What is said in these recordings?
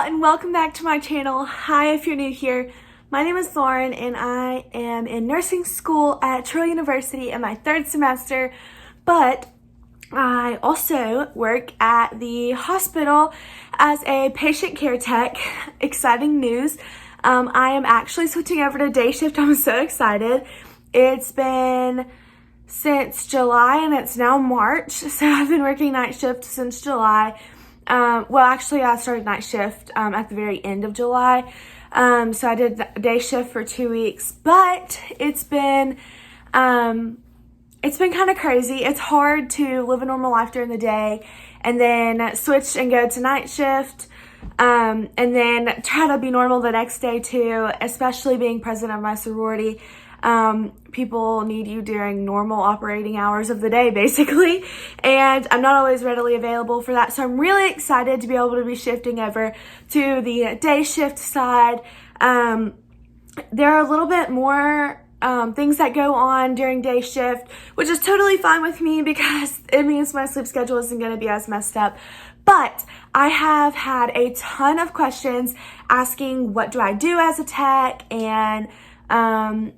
and welcome back to my channel. Hi, if you're new here. My name is Lauren and I am in nursing school at Troy University in my third semester, but I also work at the hospital as a patient care tech. Exciting news. I am actually switching over to day shift. I'm so excited. It's been since July and it's now March, so I've been working night shift since July. Well, actually, I started night shift at the very end of July. So I did day shift for 2 weeks, but it's been kind of crazy. It's hard to live a normal life during the day and then switch and go to night shift, and then try to be normal the next day too, especially being president of my sorority. People need you during normal operating hours of the day, basically, and I'm not always readily available for that. So I'm really excited to be able to be shifting over to the day shift side. There are a little bit more things that go on during day shift, which is totally fine with me because it means my sleep schedule isn't going to be as messed up. But I have had a ton of questions asking, what do I do as a tech? And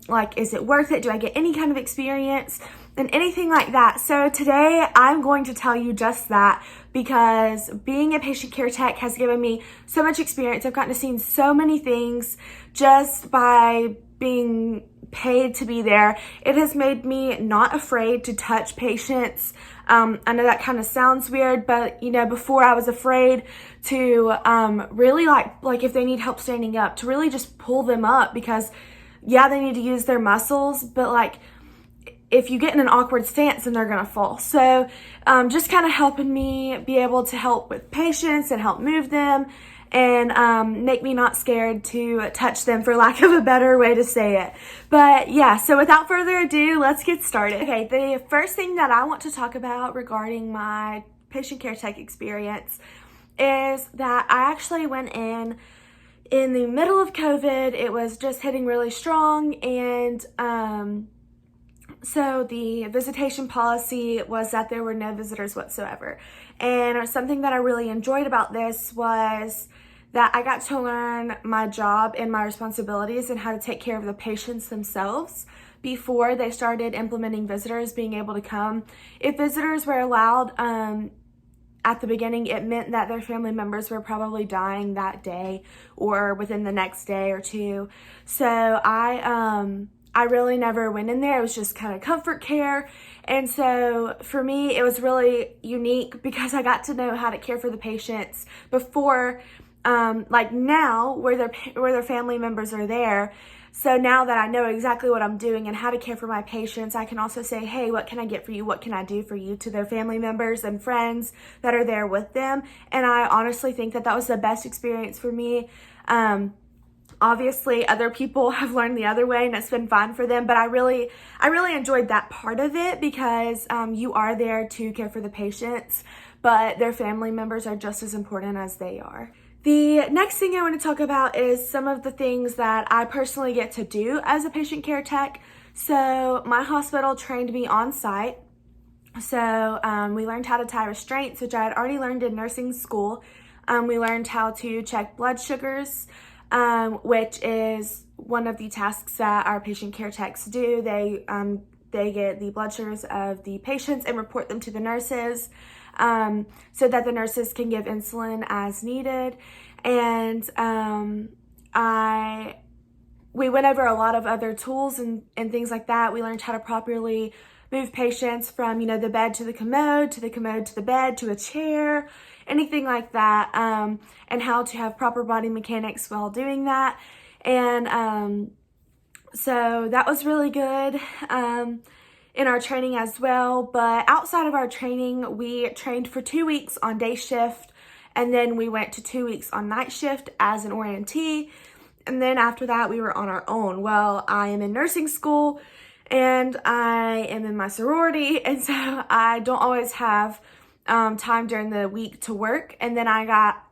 like, is it worth it? Do I get any kind of experience and anything like that? So today I'm going to tell you just that, because being a patient care tech has given me so much experience. I've gotten to see so many things just by being paid to be there. It has made me not afraid to touch patients. I know that kind of sounds weird, but you know, before I was afraid to really like if they need help standing up, to really just pull them up, because yeah, they need to use their muscles, but like if you get in an awkward stance, then they're gonna fall. So just kind of helping me be able to help with patients and help move them and make me not scared to touch them, for lack of a better way to say it. But yeah, so without further ado, let's get started. Okay, the first thing that I want to talk about regarding my patient care tech experience is that I actually went in the middle of COVID. It was just hitting really strong, and so the visitation policy was that there were no visitors whatsoever. And something that I really enjoyed about this was that I got to learn my job and my responsibilities and how to take care of the patients themselves before they started implementing visitors being able to come. If visitors were allowed, at the beginning, it meant that their family members were probably dying that day or within the next day or two. So I really never went in there. It was just kind of comfort care. And so for me, it was really unique because I got to know how to care for the patients before, like now where their family members are there. So now that I know exactly what I'm doing and how to care for my patients, I can also say, hey, what can I get for you? What can I do for you, to their family members and friends that are there with them? And I honestly think that that was the best experience for me. Obviously, other people have learned the other way and it's been fun for them, but I really enjoyed that part of it because you are there to care for the patients, but their family members are just as important as they are. The next thing I want to talk about is some of the things that I personally get to do as a patient care tech. So my hospital trained me on site. So we learned how to tie restraints, which I had already learned in nursing school. We learned how to check blood sugars, which is one of the tasks that our patient care techs do. They get the blood sugars of the patients and report them to the nurses, so that the nurses can give insulin as needed. And we went over a lot of other tools and things like that. We learned how to properly move patients from, the bed to the commode, to the commode to the bed, to a chair, anything like that, and how to have proper body mechanics while doing that. And so that was really good in our training as well. But outside of our training, we trained for 2 weeks on day shift, and then we went to 2 weeks on night shift as an orientee. And then after that, we were on our own. Well, I am in nursing school and I am in my sorority, and so I don't always have time during the week to work. And then I got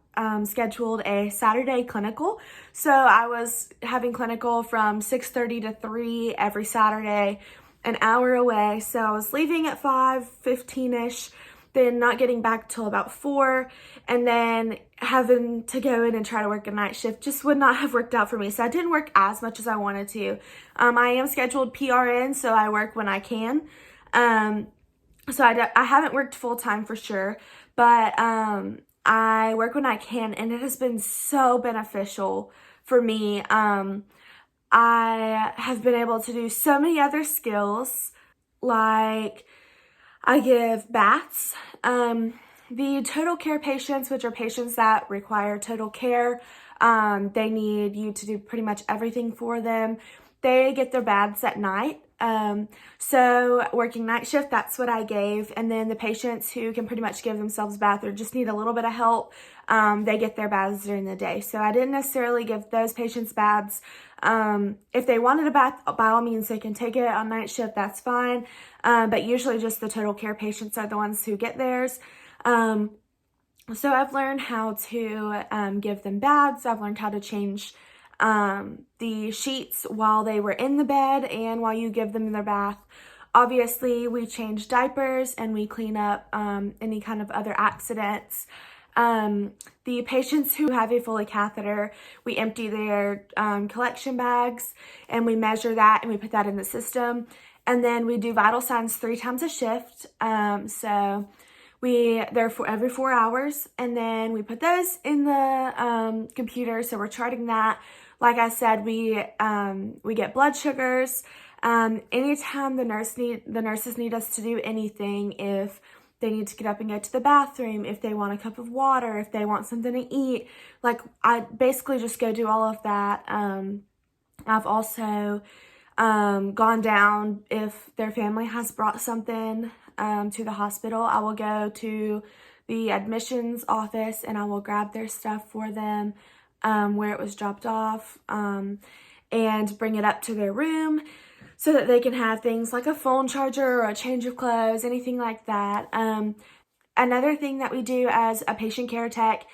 scheduled a Saturday clinical. So I was having clinical from 6:30 to 3 every Saturday, an hour away. So I was leaving at 5:15ish then not getting back till about 4, and then having to go in and try to work a night shift just would not have worked out for me. So I didn't work as much as I wanted to. I am scheduled PRN, so I work when I can. So I haven't worked full-time for sure, but I work when I can, and it has been so beneficial for me. I have been able to do so many other skills, like I give baths. The total care patients, which are patients that require total care, they need you to do pretty much everything for them. They get their baths at night. So working night shift, that's what I gave. And then the patients who can pretty much give themselves a bath or just need a little bit of help, they get their baths during the day. So I didn't necessarily give those patients baths. If they wanted a bath, by all means, they can take it on night shift, that's fine. But usually just the total care patients are the ones who get theirs. So I've learned how to give them baths. I've learned how to change the sheets while they were in the bed and while you give them their bath. Obviously, we change diapers and we clean up any kind of other accidents. The patients who have a Foley catheter, we empty their collection bags and we measure that and we put that in the system. And then we do vital signs 3 times a shift. So they're for every 4 hours, and then we put those in the computer. So we're charting that. Like I said, we get blood sugars. Anytime the nurses need us to do anything, if they need to get up and go to the bathroom, if they want a cup of water, if they want something to eat, like I basically just go do all of that. I've also gone down if their family has brought something to the hospital. I will go to the admissions office and I will grab their stuff for them where it was dropped off and bring it up to their room so that they can have things like a phone charger or a change of clothes, anything like that. Another thing that we do as a patient care tech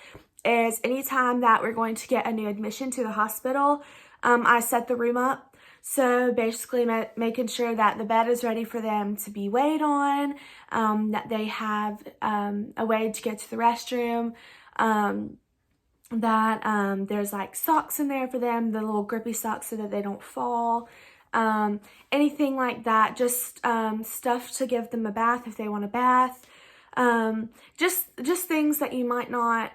is anytime that we're going to get a new admission to the hospital, I set the room up. So basically making sure that the bed is ready for them to be weighed on, that they have a way to get to the restroom, that there's like socks in there for them, the little grippy socks so that they don't fall, anything like that, just stuff to give them a bath if they want a bath, just things that you might not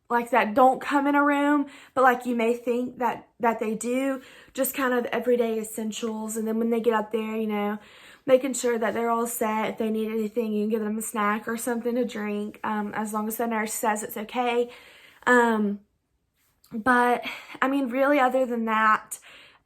like that don't come in a room, but like you may think that they do, just kind of everyday essentials. And then when they get up there, you know, making sure that they're all set. If they need anything, you can give them a snack or something to drink, as long as the nurse says it's okay. But I mean, really, other than that,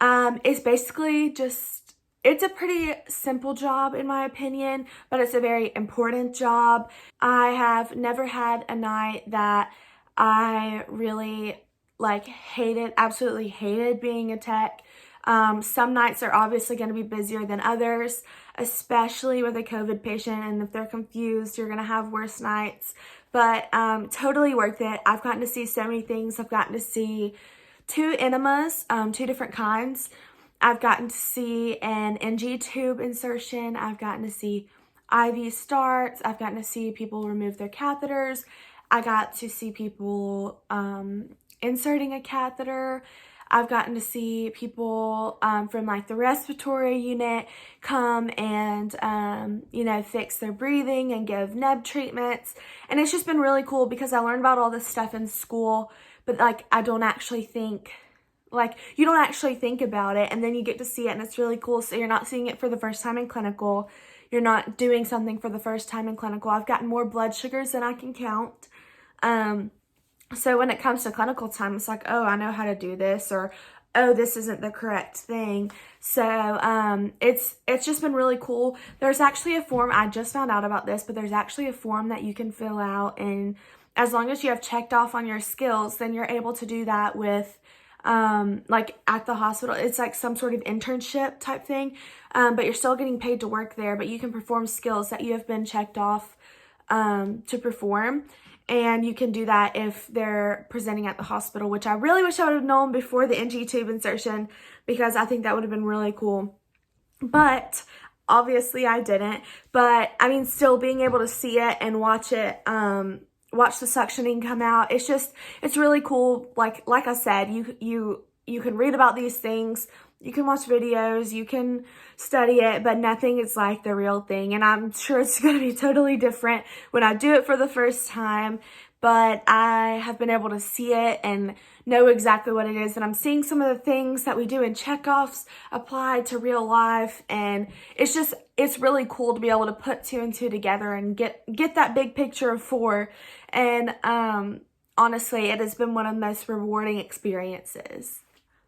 it's basically just, it's a pretty simple job in my opinion, but it's a very important job. I have never had a night that I really absolutely hated being a tech. Some nights are obviously going to be busier than others, especially with a COVID patient, and if they're confused, you're going to have worse nights, but totally worth it. I've gotten to see so many things. I've gotten to see 2 enemas, 2 different kinds. I've gotten to see an NG tube insertion. I've gotten to see IV starts. I've gotten to see people remove their catheters. I got to see people inserting a catheter. I've gotten to see people from like the respiratory unit come and, you know, fix their breathing and give neb treatments. And it's just been really cool because I learned about all this stuff in school, but like you don't actually think about it, and then you get to see it and it's really cool. So you're not seeing it for the first time in clinical. You're not doing something for the first time in clinical. I've gotten more blood sugars than I can count. So when it comes to clinical time, it's like, oh, I know how to do this, or, oh, this isn't the correct thing. So, it's just been really cool. There's actually a form, I just found out about this, but there's actually a form that you can fill out, and as long as you have checked off on your skills, then you're able to do that with, like at the hospital. It's like some sort of internship type thing, but you're still getting paid to work there, but you can perform skills that you have been checked off, to perform. And you can do that if they're presenting at the hospital, which I really wish I would have known before the NG tube insertion, because I think that would have been really cool. But Obviously I didn't, but I mean, still being able to see it and watch it, watch the suctioning come out, it's really cool. Like I said, you can read about these things, you can watch videos, you can study it, but nothing is like the real thing. And I'm sure it's going to be totally different when I do it for the first time, but I have been able to see it and know exactly what it is. And I'm seeing some of the things that we do in checkoffs applied to real life. And it's really cool to be able to put 2 and 2 together and get that big picture of 4. And honestly, it has been one of the most rewarding experiences.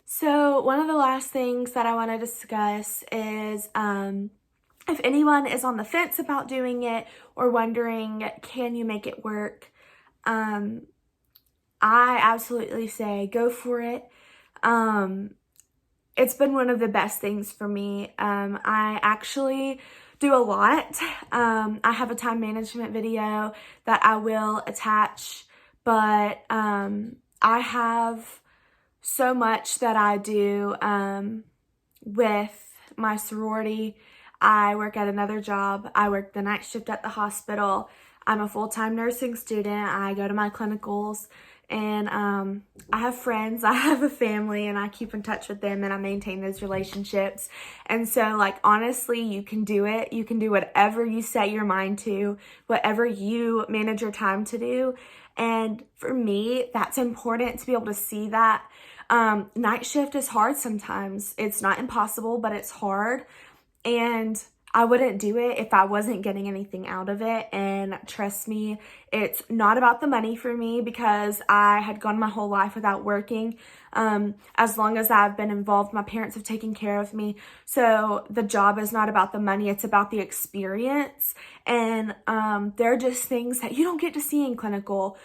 So one of the last things that I want to discuss is if anyone is on the fence about doing it or wondering, can you make it work? I absolutely say go for it. It's been one of the best things for me. I actually do a lot. I have a time management video that I will attach, but I have so much that I do with my sorority. I work at another job. I work the night shift at the hospital. I'm a full-time nursing student. I go to my clinicals, and I have friends, I have a family, and I keep in touch with them, and I maintain those relationships. And so, like, honestly, you can do it. You can do whatever you set your mind to, whatever you manage your time to do. And for me, that's important to be able to see that. Night shift is hard sometimes. It's not impossible, but it's hard. And I wouldn't do it if I wasn't getting anything out of it. And trust me, it's not about the money for me, because I had gone my whole life without working. As long as I've been involved, my parents have taken care of me. So the job is not about the money, it's about the experience. And there are just things that you don't get to see in clinical,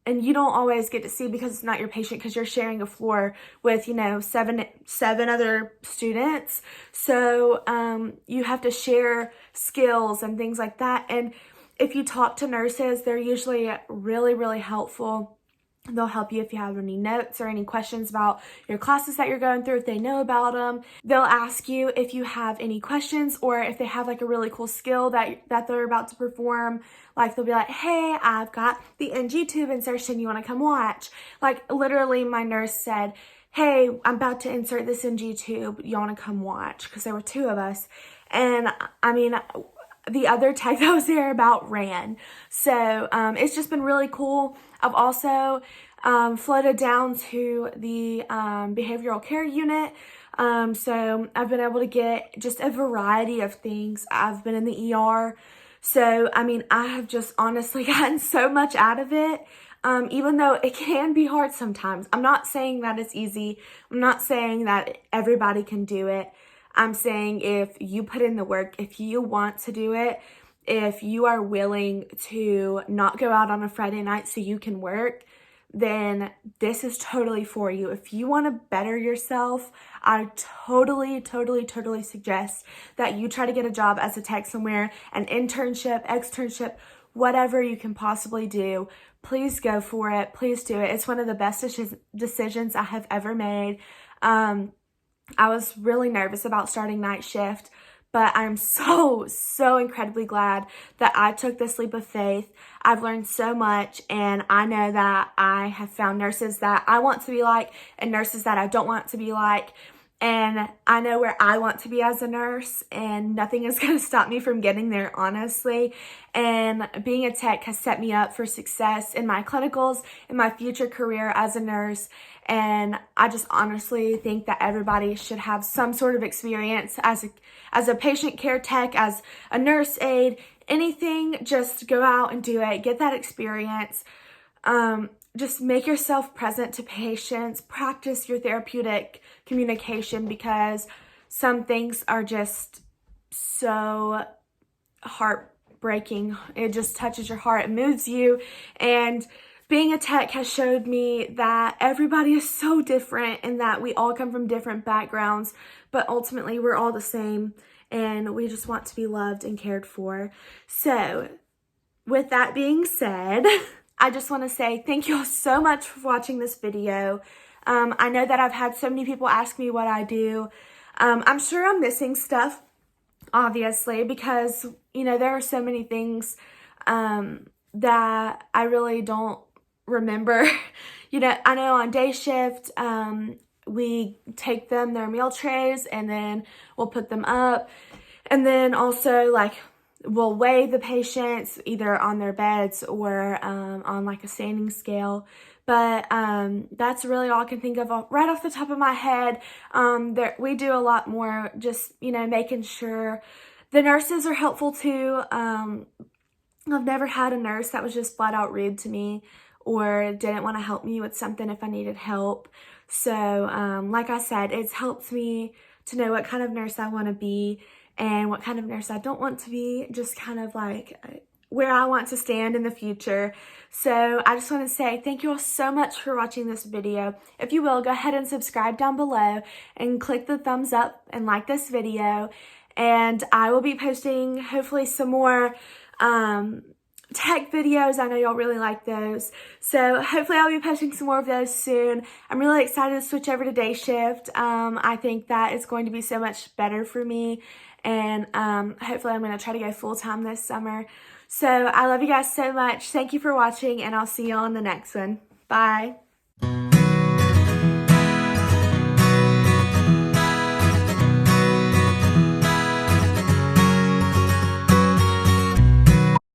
and you don't always get to see because it's not your patient, because you're sharing a floor with, seven other students. So you have to share skills and things like that. And if you talk to nurses, they're usually really, really helpful. They'll help you if you have any notes or any questions about your classes that you're going through, if they know about them. They'll ask you if you have any questions, or if they have like a really cool skill that they're about to perform. Like they'll be like, hey, I've got the NG tube insertion, you want to come watch? Like literally my nurse said, hey, I'm about to insert this NG tube, you want to come watch? Because there were 2 of us. And I mean, the other tech that was there about ran. So it's just been really cool. I've also floated down to the behavioral care unit. So I've been able to get just a variety of things. I've been in the ER. So, I mean, I have just honestly gotten so much out of it. Even though it can be hard sometimes. I'm not saying that it's easy. I'm not saying that everybody can do it. I'm saying if you put in the work, if you want to do it, if you are willing to not go out on a Friday night so you can work, then this is totally for you. If you want to better yourself, I totally suggest that you try to get a job as a tech somewhere, an internship, externship, whatever you can possibly do. Please go for it. Please do it. It's one of the best decisions I have ever made. I was really nervous about starting night shift, but I'm so incredibly glad that I took this leap of faith. I've learned so much, and I know that I have found nurses that I want to be like and nurses that I don't want to be like. And I know where I want to be as a nurse, and nothing is going to stop me from getting there, honestly. And being a tech has set me up for success in my clinicals, in my future career as a nurse. And I just honestly think that everybody should have some sort of experience as a patient care tech, as a nurse aide, anything. Just go out and do it. Get that experience. Just make yourself present to patients, practice your therapeutic communication, because some things are just so heartbreaking. It just touches your heart, it moves you. And being a tech has showed me that everybody is so different, and that we all come from different backgrounds, but ultimately we're all the same, and we just want to be loved and cared for. So with that being said, I just want to say thank you all so much for watching this video. I know that I've had so many people ask me what I do. I'm sure I'm missing stuff. obviously, because, you know, there are so many things that I really don't remember. You know, I know on day shift, we take them their meal trays and then we'll put them up. And then also, like, we'll weigh the patients either on their beds or on like a standing scale. But that's really all I can think of right off the top of my head. We do a lot more, just, you know, making sure the nurses are helpful too. I've never had a nurse that was just flat out rude to me or didn't want to help me with something if I needed help. So, like I said, it's helped me to know what kind of nurse I want to be and what kind of nurse I don't want to be, just kind of like where I want to stand in the future. So I just want to say thank you all so much for watching this video. If you will, go ahead and subscribe down below and click the thumbs up and like this video. And I will be posting hopefully some more tech videos. I know y'all really like those. So hopefully I'll be posting some more of those soon. I'm really excited to switch over to day shift. I think that is going to be so much better for me. And hopefully I'm going to try to go full-time this summer. So I love you guys so much. Thank you for watching, and I'll see you on the next one. Bye.